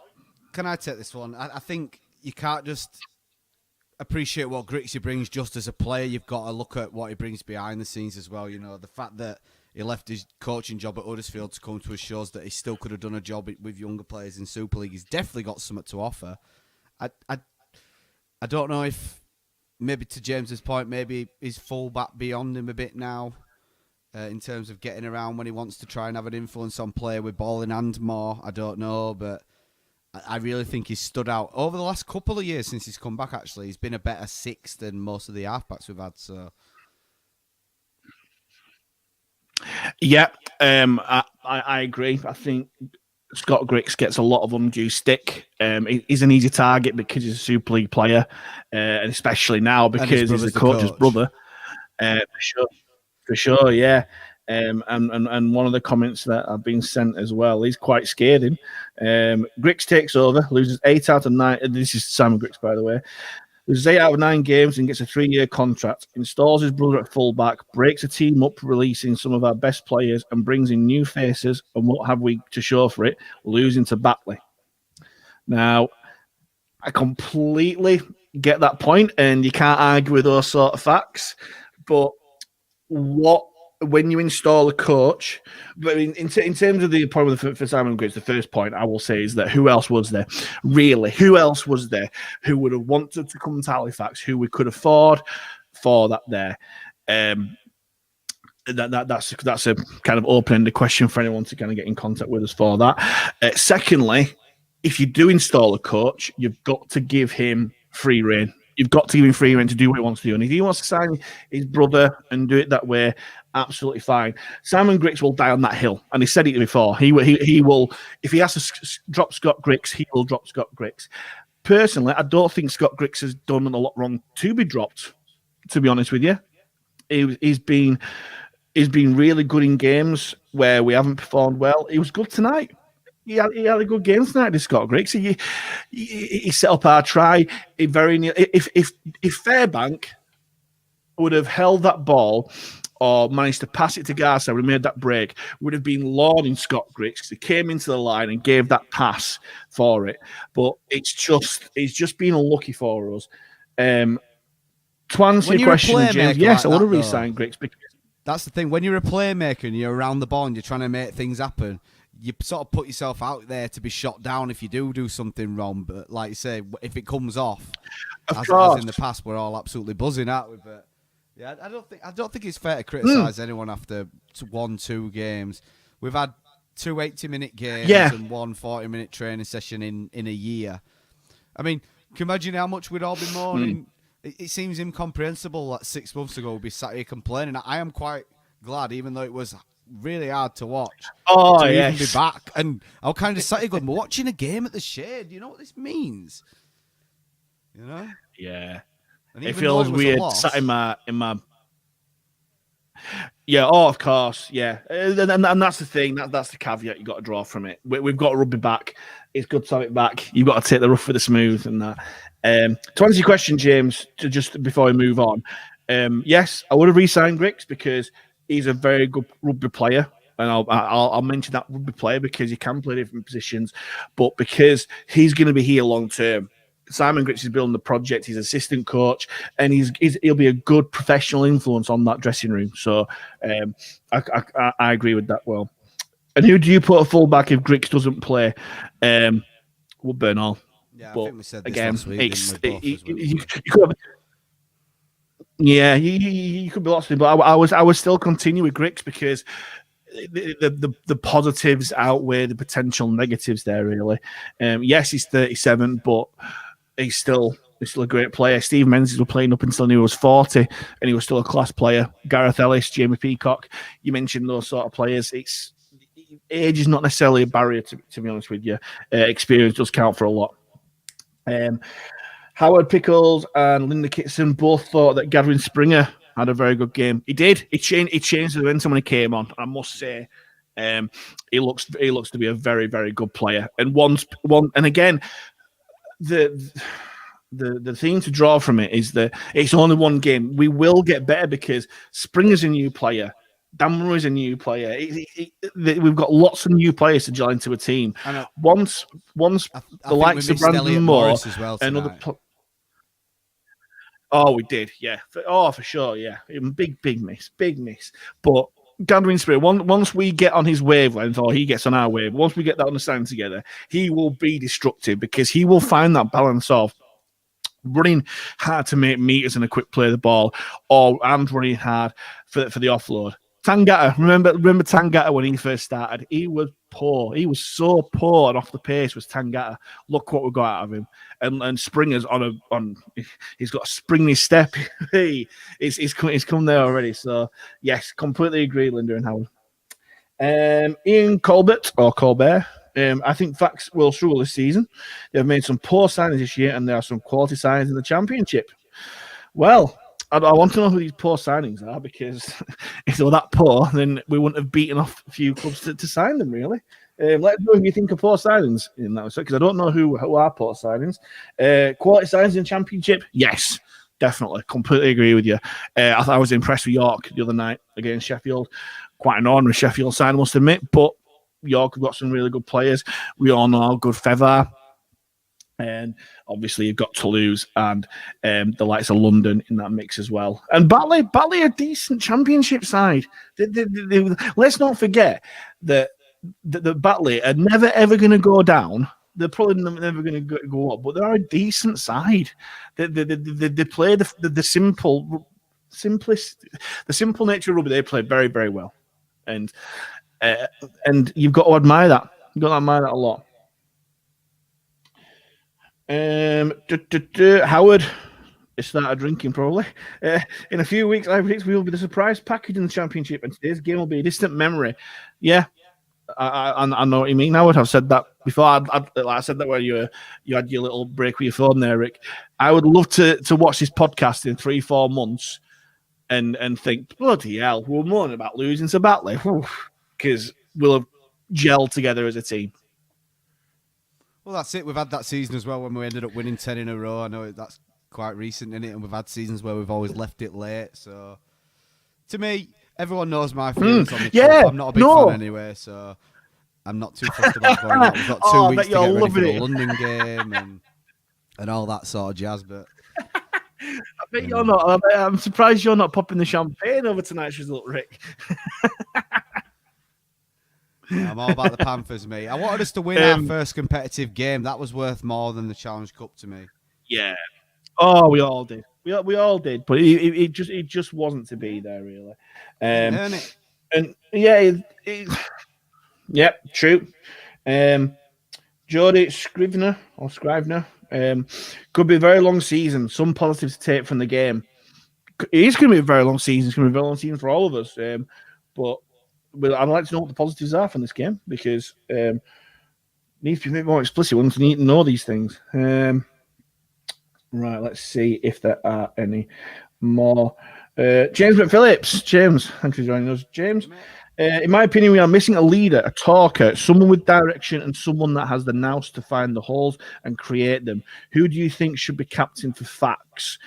Can I take this one? I think you can't just appreciate what Grixie brings just as a player. You've got to look at what he brings behind the scenes as well. You know, the fact that he left his coaching job at Huddersfield to come to us shows that he still could have done a job with younger players in Super League. He's definitely got something to offer. I don't know if, maybe to James's point, maybe his fullback beyond him a bit now in terms of getting around when he wants to try and have an influence on play with ball in hand more. I don't know, but I really think he's stood out over the last couple of years since he's come back. Actually, he's been a better six than most of the halfbacks we've had. So, yeah, I agree. I think Scott Griggs gets a lot of undue stick. He's an easy target because he's a Super League player, and especially now because he's the coach's brother. For sure, yeah. And one of the comments that have been sent as well, he's quite scared him. Griggs takes over, loses 8 out of 9. This is Simon Griggs, by the way. Loses 8 out of 9 games and gets a 3-year contract. Installs his brother at fullback, breaks the team up, releasing some of our best players, and brings in new faces. And what have we to show for it? Losing to Batley. Now, I completely get that point, and you can't argue with those sort of facts. But when you install a coach, but in terms of the point for Simon Griggs, the first point I will say is that who else was there? Really, who else was there who would have wanted to come to Halifax, who we could afford for that there? That's a kind of open-ended question for anyone to kind of get in contact with us for that. Secondly, if you do install a coach, you've got to give him free rein. You've got to give him free rein to do what he wants to do. And if he wants to sign his brother and do it that way, absolutely fine. Simon Griggs will die on that hill. And he said it before. He will, if he has to drop Scott Griggs, he will drop Scott Griggs. Personally, I don't think Scott Griggs has done a lot wrong to be dropped, to be honest with you. He's been really good in games where we haven't performed well. He was good tonight. He had a good game tonight, this Scott Griggs. He set up our try. If Fairbank would have held that ball or managed to pass it to Garza, we made that break, would have been lauding Scott Griggs because he came into the line and gave that pass for it. But it's just been unlucky for us. To answer your question, James, yes, I would have re-signed Griggs because that's the thing. When you're a playmaker and you're around the ball and you're trying to make things happen, you sort of put yourself out there to be shot down if you do something wrong. But like you say, if it comes off, as in the past, we're all absolutely buzzing, aren't we? But yeah, I don't think it's fair to criticise anyone after 1-2 games. We've had 2 80-minute games and 1 40-minute training session in a year. I mean, can you imagine how much we'd all be mourning? It seems incomprehensible that 6 months ago we'd be sat here complaining. I am quite glad, even though it was really hard to watch, to even be back. And I was kind of sat here going, we're watching a game at the Shade. You know what this means? You know? Yeah. And it feels weird sat in my yeah, of course, yeah. And that's the thing. That's the caveat you got to draw from it. We've got rugby back. It's good to have it back. You've got to take the rough with the smooth and that. To answer your question, James, just before we move on, yes, I would have re-signed Griggs because he's a very good rugby player, and I'll mention that rugby player because he can play different positions, but because he's going to be here long term. Simon Griggs is building the project. He's assistant coach, and he'll be a good professional influence on that dressing room. So I agree with that. Well, and who do you put a fullback if Griggs doesn't play? Woodburn all. Yeah, but I think we said this again, last week, you could be lost in, but I was still continue with Griggs because the positives outweigh the potential negatives there. Really, yes, he's 37, but he's still a great player. Steve Menzies was playing up until he was 40, and he was still a class player. Gareth Ellis, Jamie Peacock, you mentioned those sort of players. Age is not necessarily a barrier, to be honest with you. Experience does count for a lot. Howard Pickles and Linda Kitson both thought that Gavin Springer had a very good game. He did. He changed the momentum when he came on. I must say, he looks to be a very, very good player. And and again, the thing to draw from it is that it's only one game. We will get better because Springer's a new player. Dan Murray's a new player. We've got lots of new players to gel into a team. Once the likes of Brandon Moore as well and other. Oh, we did, yeah. For sure, yeah. Big miss. But Gavin Springer, once we get on his wavelength or he gets on our wave, once we get that understanding together, he will be destructive because he will find that balance of running hard to make meters and a quick play of the ball, and running hard for the offload. Tangata, remember Tangata when he first started? He was poor. He was so poor and off the pace was Tangata. Look what we got out of him. And Springer's he's got a springy step. He's come there already. So yes, completely agree, Linda and Howard. Ian Colbert. I think Fax will struggle this season. They've made some poor signings this year, and there are some quality signings in the championship. Well, I want to know who these poor signings are, because if they were that poor, then we wouldn't have beaten off a few clubs to sign them, really. Let us know if you think of poor signings in that respect, because I don't know who are poor signings. Quality signings in championship? Yes, definitely. Completely agree with you. I was impressed with York the other night against Sheffield. Quite an honour Sheffield sign, I must admit, but York have got some really good players. We all know how good Fev are. And obviously you've got Toulouse and the likes of London in that mix as well. And Batley a decent championship side. Let's not forget that the Batley are never ever going to go down. They're probably never going to go up, but they're a decent side. They play the simple the simple nature of rugby they play very, very well, and you've got to admire that. You've got to admire that a lot. Howard is started drinking probably. In a few weeks, I predict we will be the surprise package in the championship, and today's game will be a distant memory. Yeah, I know what you mean, Howard. I've said that before. I said that when you had your little break with your phone there, Rick. I would love to watch this podcast in 3-4 months and think, bloody hell, we're moaning about losing to Batley because we'll have gelled together as a team. Well, that's it. We've had that season as well when we ended up winning 10 in a row. I know that's quite recent, isn't it? And we've had seasons where we've always left it late. So, to me, everyone knows my feelings on the club. I'm not a big fan anyway, so I'm not too fussed about going out. We've got 2 weeks to get ready for the London game and all that sort of jazz. But I bet you're not. I'm surprised you're not popping the champagne over tonight's result, Rick. I'm all about the Panthers, mate. I wanted us to win our first competitive game. That was worth more than the Challenge Cup to me. Yeah. Oh, we all did. We all did, but it just wasn't to be there, really. Earn it. And yeah, yep, true. Jody Scrivener could be a very long season. Some positives to take from the game. It is going to be a very long season. It's going to be a very long season for all of us. But I'd like to know what the positives are from this game because it needs to be a bit more explicit. We need to know these things. Right, let's see if there are any more. James McPhillips. James, thanks for joining us. James, in my opinion, we are missing a leader, a talker, someone with direction and someone that has the nous to find the holes and create them. Who do you think should be captain for Facts?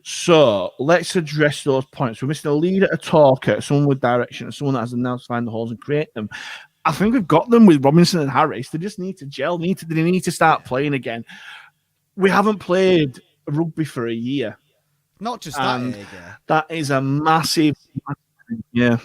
So let's address those points. We're missing a leader, a talker, someone with direction and someone that has the nous to find the holes and create them. I think we've got them with Robinson and Harris. They just need to gel. They need to start playing again. We haven't played rugby for a year. Not just that, that is a massive yeah.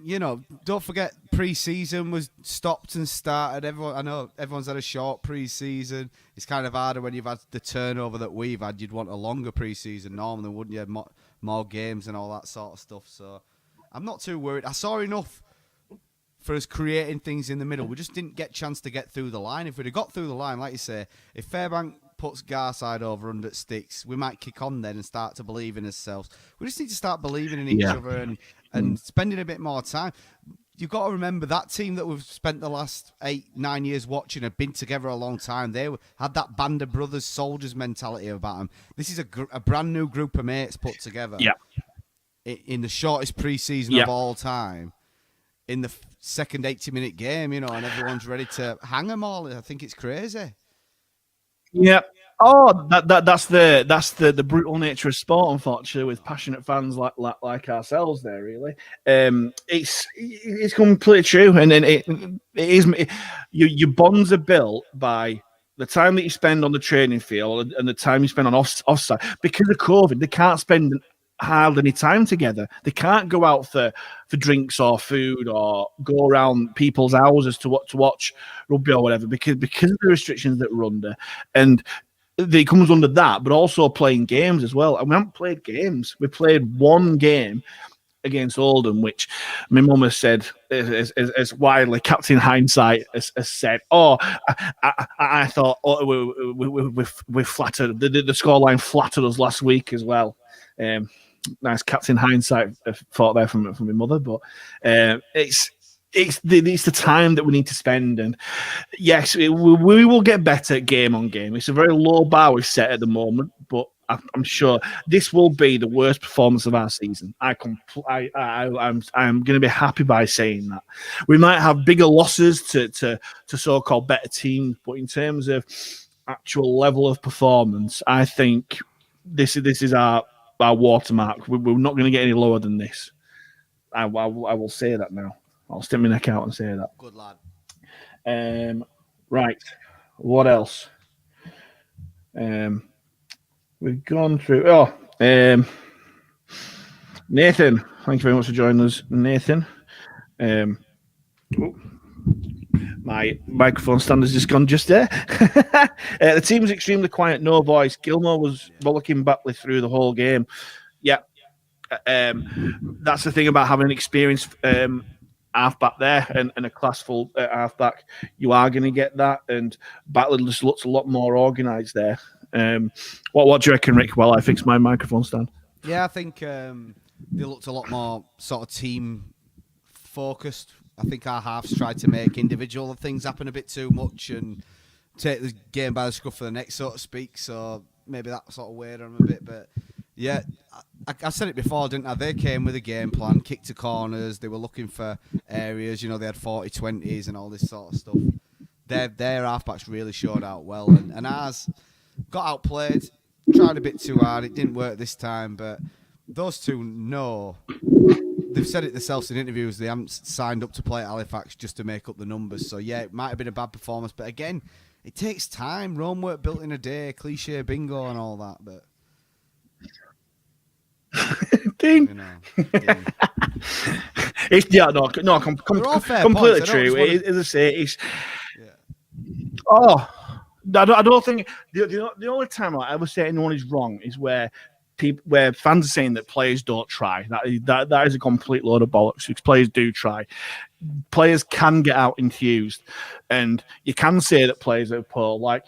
You know, don't forget pre-season was stopped and started. I know everyone's had a short pre-season. It's kind of harder when you've had the turnover that we've had. You'd want a longer pre-season normally, wouldn't you? More games and all that sort of stuff. So I'm not too worried. I saw enough for us creating things in the middle. We just didn't get a chance to get through the line. If we'd have got through the line, like you say, if Fairbank puts Garside over under sticks, we might kick on then and start to believe in ourselves. We just need to start believing in each other and spending a bit more time. You've got to remember that team that we've spent the last 8-9 years watching have been together a long time. They had that band of brothers, soldiers mentality about them. This is a brand new group of mates put together in the shortest pre-season of all time. In the second 80-minute game, you know, and everyone's ready to hang them all. I think it's crazy. Yeah. Oh, that's the brutal nature of sport, unfortunately, with passionate fans like ourselves. There, really, it's completely true, and then it is. Your bonds are built by the time that you spend on the training field and the time you spend on offside. Because of COVID, they can't spend hardly any time together. They can't go out for drinks or food or go around people's houses to watch rugby or whatever because of the restrictions that we're under. And it comes under that, but also playing games as well. And we haven't played games. We played one game against Oldham, which my mum has said as widely, Captain Hindsight has said, I thought we flattered. The scoreline flattered us last week as well. Nice Captain Hindsight thought there from my mother, but it's the time that we need to spend, and yes, we will get better game on game. It's a very low bar we've set at the moment, but I'm sure this will be the worst performance of our season. I'm going to be happy by saying that. We might have bigger losses to so-called better teams, but in terms of actual level of performance, I think this is our watermark. We're not going to get any lower than this. I will say that now. I'll stick my neck out and say that. Good lad. Right. What else? We've gone through. Nathan. Thank you very much for joining us, Nathan. My microphone stand has just gone just there. The team was extremely quiet, no voice. Gilmore was bollocking Batley through the whole game. Yeah. That's the thing about having an experienced halfback there and a classful halfback. You are going to get that, and Batley just looks a lot more organised there. What do you reckon, Rick? While I fix my microphone stand. Yeah, I think they looked a lot more sort of team focused. I think our halves tried to make individual things happen a bit too much and take the game by the scruff of the neck, so to speak. So maybe that sort of weighed on them a bit. But yeah, I said it before, didn't I? They came with a game plan, kicked to corners. They were looking for areas. They had 40-20s and all this sort of stuff. Their halfbacks really showed out well. And ours got outplayed, tried a bit too hard. It didn't work this time. But those two know. They've said it themselves in interviews. They haven't signed up to play at Halifax just to make up the numbers. So, yeah, it might have been a bad performance. But, again, it takes time. Rome weren't built in a day. Cliche bingo and all that. But Ding. Ding. It's completely true. As I say, it's... Yeah. Oh, I don't think... The only time I ever say anyone is wrong is where fans are saying that players don't try. That is a complete load of bollocks. Because players do try. Players can get out enthused, and you can say that players are poor. Like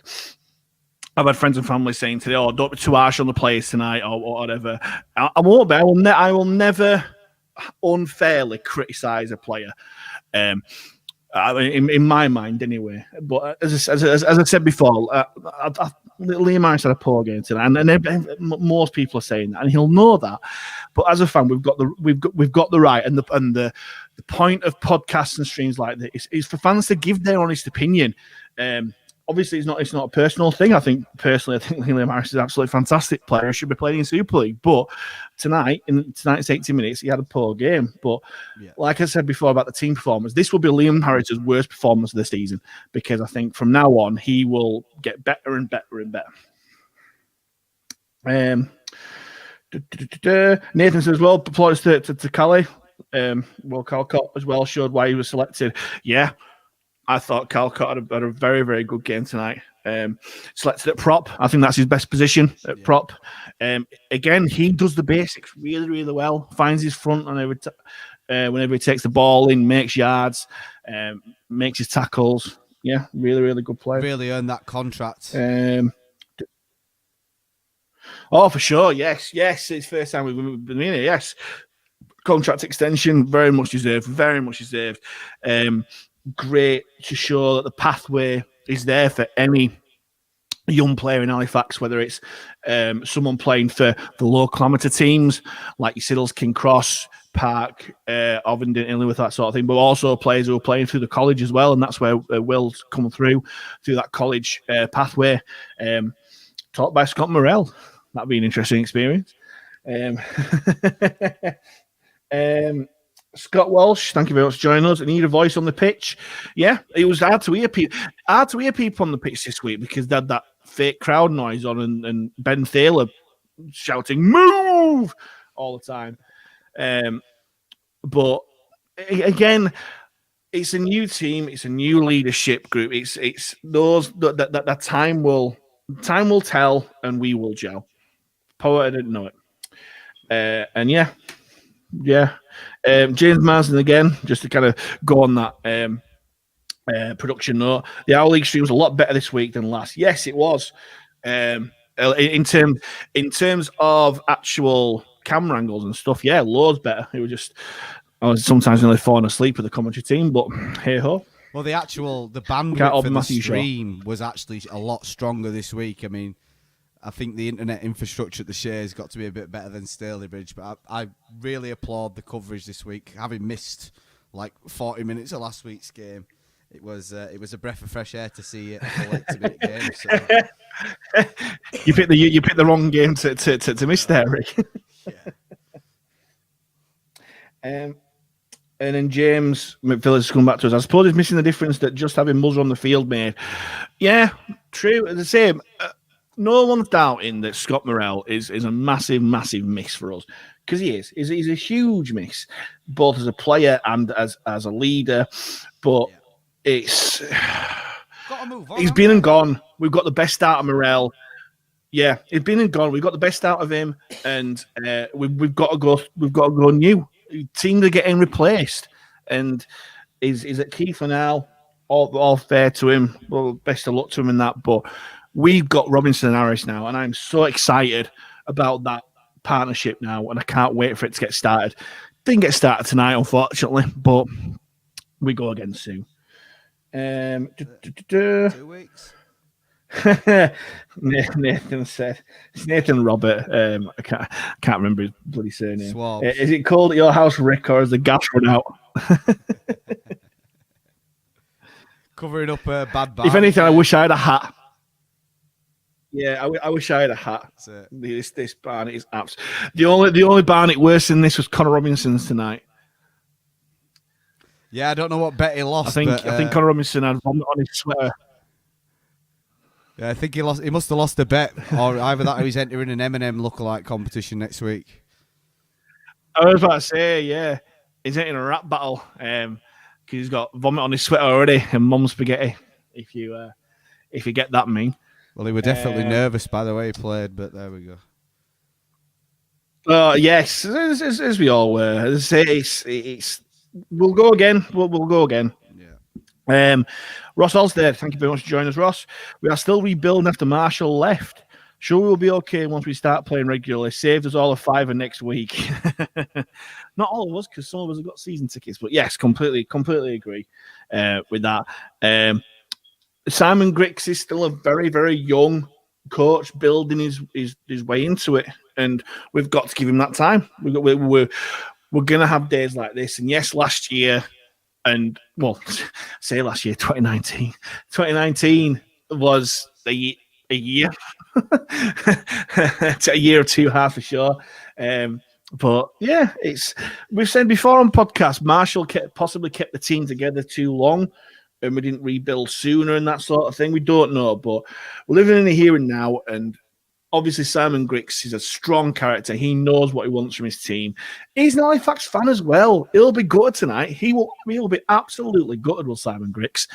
I've had friends and family saying today, "Oh, don't be too harsh on the players tonight," or whatever. I won't be. I will never unfairly criticise a player. In my mind, anyway. But as I said before, Liam Harris had a poor game tonight, and most people are saying that, and he'll know that. But as a fan, we've got the right, and the point of podcasts and streams like this is for fans to give their honest opinion. Obviously, it's not a personal thing. I think Liam Harris is an absolutely fantastic player. He should be playing in Super League. But tonight's 80 minutes, he had a poor game. But like I said before about the team performance, this will be Liam Harris's worst performance of the season, because I think from now on he will get better and better and better. Nathan says, well, applause to Callie. Well, Calcott as well showed why he was selected. Yeah. I thought Calcott had a very, very good game tonight. Selected at prop. I think that's his best position at prop. Again, he does the basics really, really well. Finds his front whenever he takes the ball in, makes yards, makes his tackles. Yeah, really, really good player. Really earned that contract. Oh, for sure. Yes. It's the first time we've been in here. Yes. Contract extension, very much deserved. Very much deserved. Great to show that the pathway is there for any young player in Halifax, whether it's someone playing for the local amateur teams like your Siddles, King Cross, Park, Ovenden, Illingworth, that sort of thing, but also players who are playing through the college as well, and that's where Will's come through that college pathway. Taught by Scott Morrell. That'd be an interesting experience. Scott Walsh, thank you very much for joining us. I need a voice on the pitch. Yeah, it was hard to hear people. On the pitch this week because they had that fake crowd noise on and Ben Thaler shouting "Move" all the time. But again, it's a new team. It's a new leadership group. It's those that time will tell, and we will gel. Poet, I didn't know it. And yeah. James Marsden again, just to kind of go on that production note. The Our League stream was a lot better this week than last. Yes, it was. In terms of actual camera angles and stuff, yeah, loads better. It was just I was sometimes nearly falling asleep with the commentary team, but hey ho. Well, the bandwidth for the stream was actually a lot stronger this week. I mean, I think the internet infrastructure at the Share's got to be a bit better than Stalybridge, but I really applaud the coverage this week. Having missed like 40 minutes of last week's game, it was a breath of fresh air to see a full 80-minute game. So. You picked the wrong game to miss there, Rick. And then James McPhillips come back to us. I suppose he's missing the difference that just having Muzzer on the field made. Yeah, true. The same. No one's doubting that Scott Morrell is a massive, massive miss for us, because he is. He's a huge miss, both as a player and as a leader. But it's got to move on, he's been and gone. We've got the best out of Morrell. Yeah, he's been and gone. We've got the best out of him, and we've got to go. We've got to go new. Teams are getting replaced, and is at key for now. All fair to him. Well, best of luck to him in that. But we've got Robinson and Harris now, and I'm so excited about that partnership now, and I can't wait for it to get started. Didn't get started tonight, unfortunately, but we go again soon. 2 weeks. Nathan said, it's Nathan Robert. I can't remember his bloody surname. Swabs. Is it cold at your house, Rick, or is the gas run out? Covering up a bad bar. If anything, I wish I had a hat. Yeah, I wish I had a hat. That's it. This Barnet is abs. The only Barnet worse than this was Connor Robinson's tonight. Yeah, I don't know what bet he lost. I think Connor Robinson had vomit on his sweater. Yeah, I think he lost. He must have lost a bet, or either that or he's entering an M&M lookalike competition next week. I was about to say, yeah, he's entering a rap battle because he's got vomit on his sweater already and mum spaghetti. If you get that mean. Well, he was definitely nervous by the way he played, but there we go. Yes, as we all were. As I say, it's we'll go again. We'll go again. Yeah. Ross Alstead, thank you very much for joining us, Ross. We are still rebuilding after Marshall left. Sure, we'll be okay once we start playing regularly. Saved us all a $5 next week. Not all of us, because some of us have got season tickets. But yes, completely agree with that. Simon Griggs is still a very, very young coach building his way into it, and we've got to give him that time. We're going to have days like this. And yes, last year, and well, say last year, 2019. 2019 was a year, a year or two, half for sure. But yeah, we've said before on podcast, Marshall possibly kept the team together too long, and we didn't rebuild sooner and that sort of thing. We don't know, but we're living in the here and now, and obviously Simon Griggs is a strong character. He knows what he wants from his team. He's an Halifax fan as well. He'll be gutted tonight. He will be absolutely gutted with Simon Griggs,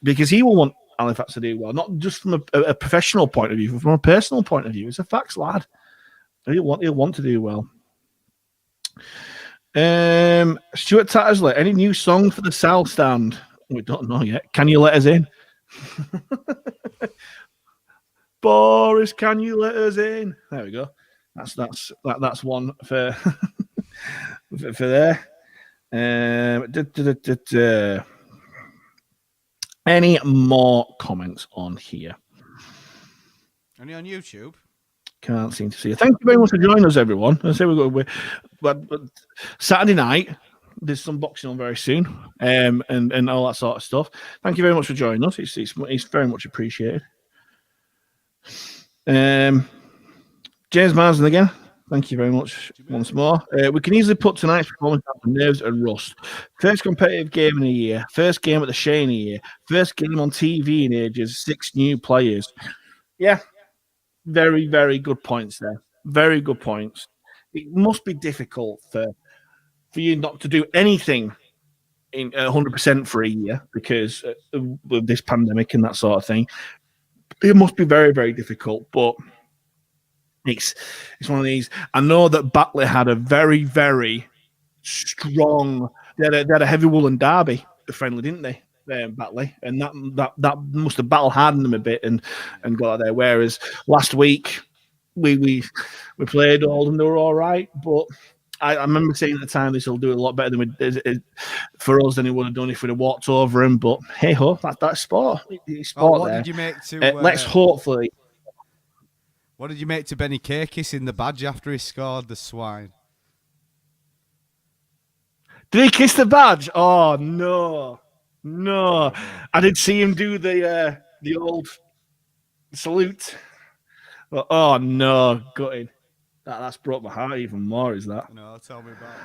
because he will want Halifax to do well, not just from a professional point of view, but from a personal point of view. He's a Fax lad. He'll want to do well. Stuart Tattersley, any new song for the South Stand? We don't know yet. Can you let us in? Boris, can you let us in? There we go. That's one for for there. Any more comments on here? Any on YouTube? Can't seem to see it. Thank you very much for joining us, everyone. I say we're Saturday night. There's some boxing on very soon, and all that sort of stuff. Thank you very much for joining us. It's very much appreciated. James Marsden again. Thank you very much once more. We can easily put tonight's performance down to nerves and rust. First competitive game in a year. First game at the Shea in a year. First game on TV in ages. 6 new players. Yeah, very, very good points there. Very good points. It must be difficult for you not to do anything in 100% for a year because of this pandemic and that sort of thing. It must be very, very difficult, but it's one of these. I know that Batley had a very, very strong. They had a heavy woolen derby, friendly, didn't they? Batley, and that must have battle hardened them a bit and got out there. Whereas last week we played all and they were all right, but I remember saying at the time this will do a lot better for us than it would have done if we'd have walked over him. But hey ho, that's sport. It's sport. What there. did you make to? Let's hopefully. What did you make to Benny Kay kissing the badge after he scored, the swine? Did he kiss the badge? Oh no. I did see him do the old salute. Oh no, gutted. That's broke my heart even more, is that? No, tell me about it.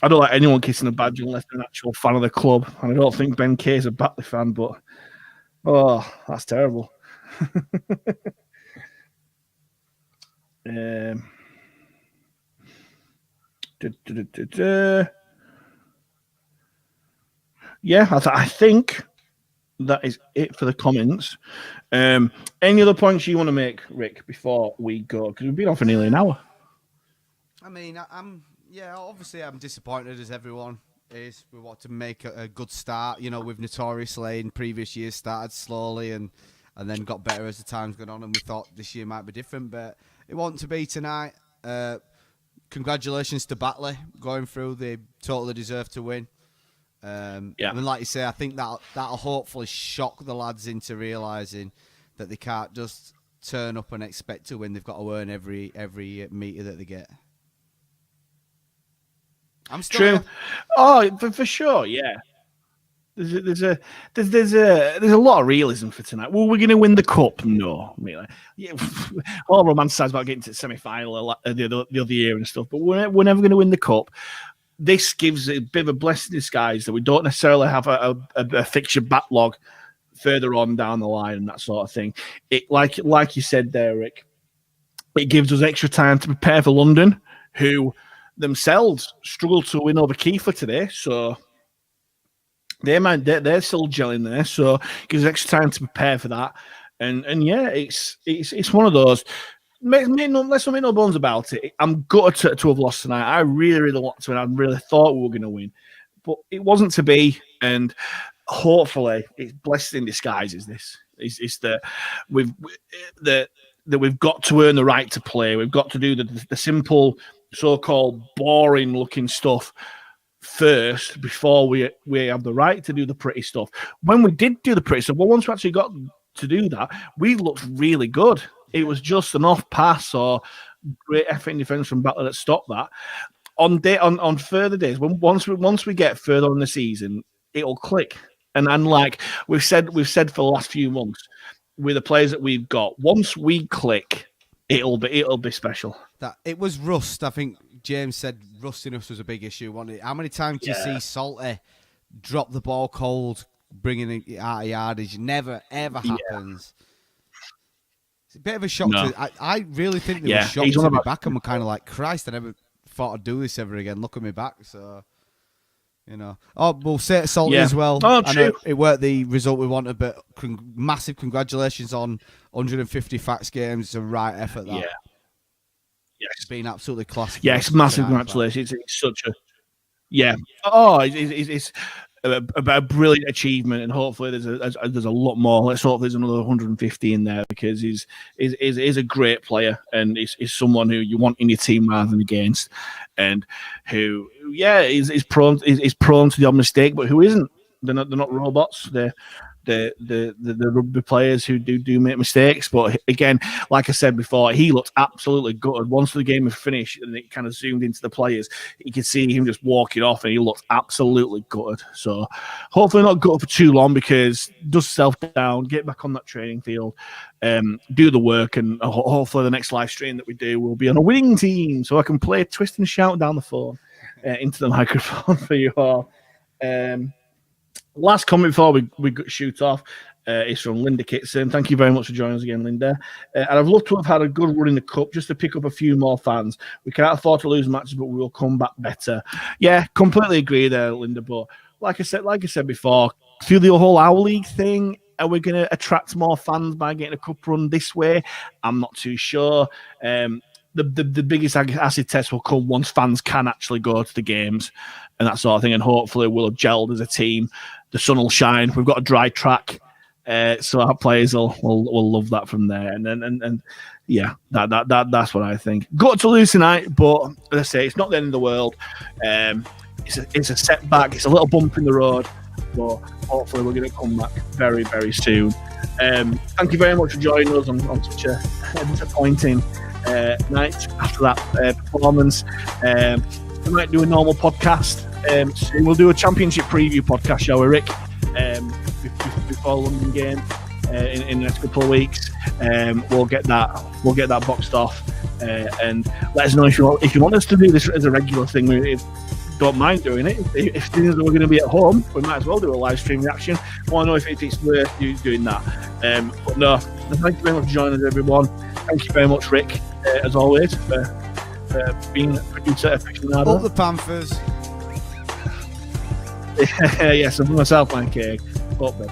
I don't like anyone kissing a badge unless they're an actual fan of the club. And I don't think Ben Kay is a Batley fan, but that's terrible. Yeah, I think that is it for the comments. Any other points you want to make, Rick, before we go? Because we've been on for nearly an hour. I mean, obviously I'm disappointed as everyone is. We want to make a good start. You know, we've notoriously in previous years started slowly and then got better as the time's gone on, and we thought this year might be different, but it wasn't to be tonight. Congratulations to Batley going through. They totally deserve to win. And like you say, I think that'll hopefully shock the lads into realising that they can't just turn up and expect to win. They've got to earn every metre that they get. I'm still True. Oh, for sure, yeah. There's a lot of realism for tonight. Well, we're going to win the cup. No, really. Yeah, all romanticised about getting to the semi-final the other year and stuff, but we're never going to win the cup. This gives a bit of a blessing in disguise that we don't necessarily have a fixture backlog further on down the line and that sort of thing. It like you said there, Rick, it gives us extra time to prepare for London, who themselves struggled to win over Kiefer today, so they're still gelling there. So it gives us extra time to prepare for that. And yeah, it's one of those. Let's not make no bones about it. I'm gutted to have lost tonight. I really want to win. I really thought we were going to win, but it wasn't to be. And hopefully, it's blessed in disguise. Is this? It's that we've got to earn the right to play. We've got to do the simple, so-called boring-looking stuff first before we have the right to do the pretty stuff. When we did do the pretty stuff, well, once we actually got to do that, we looked really good. It was just an off pass or great effort in defence from Batley that stopped that. On further days, once we get further on the season, it'll click. And like we've said for the last few months, with the players that we've got, once we click, it'll be special. That it was rust. I think James said rustiness was a big issue, wasn't it? How many times do you see Salty drop the ball cold, bringing it out of yardage? Never ever happens. It's a bit of a shock. I really think they were shocked to be back, and we're kind of like, Christ, I never thought I'd do this ever again. Look at me back. So, you know. Oh, we'll say it Salty as well. Oh, I know it weren't the result we wanted, but massive congratulations on 150 Facts games. It's a right effort, that. Yeah. Yes. It's been absolutely classic. Yes, massive congratulations. It's such a... Yeah. Oh, it's a brilliant achievement, and hopefully there's a lot more. Let's hope there's another 150 in there, because he's a great player, and is someone who you want in your team rather than against, and who is prone to the odd mistake, but who isn't. They're not robots. They're rugby players who do make mistakes, but again, like I said before, he looked absolutely gutted. Once the game was finished and it kind of zoomed into the players, you could see him just walking off, and he looked absolutely gutted. So hopefully not gutted for too long, because dust self down, get back on that training field, do the work, and hopefully the next live stream that we do will be on a winning team, so I can play Twist and Shout down the phone into the microphone for you all. Last comment before we shoot off is from Linda Kitson. Thank you very much for joining us again, Linda. And I'd love to have had a good run in the cup just to pick up a few more fans. We can't afford to lose matches, but we will come back better. Yeah, completely agree there, Linda. But like I said before, through the whole Our League thing, are we going to attract more fans by getting a cup run this way? I'm not too sure. The biggest acid test will come once fans can actually go to the games and that sort of thing, and hopefully we'll have gelled as a team. The sun will shine. We've got a dry track, so our players will love that from there. And yeah, that's what I think. Got to lose tonight, but as I say, it's not the end of the world. It's a setback. It's a little bump in the road, but hopefully we're going to come back very, very soon. Thank you very much for joining us on such a disappointing night after that performance. We might do a normal podcast. Soon. We'll do a championship preview podcast, shall we, Rick? Before the London game in the next couple of weeks. We'll get that boxed off, and let us know if you want us to do this as a regular thing. We don't mind doing it. If things are going to be at home, we might as well do a live stream reaction. I want to know if it's worth you doing that. But no, thank you very much for joining us, everyone. Thank you very much, Rick, as always, for being a producer aficionado. Up the Panthers. Yes, and for myself, man, Craig. Up there.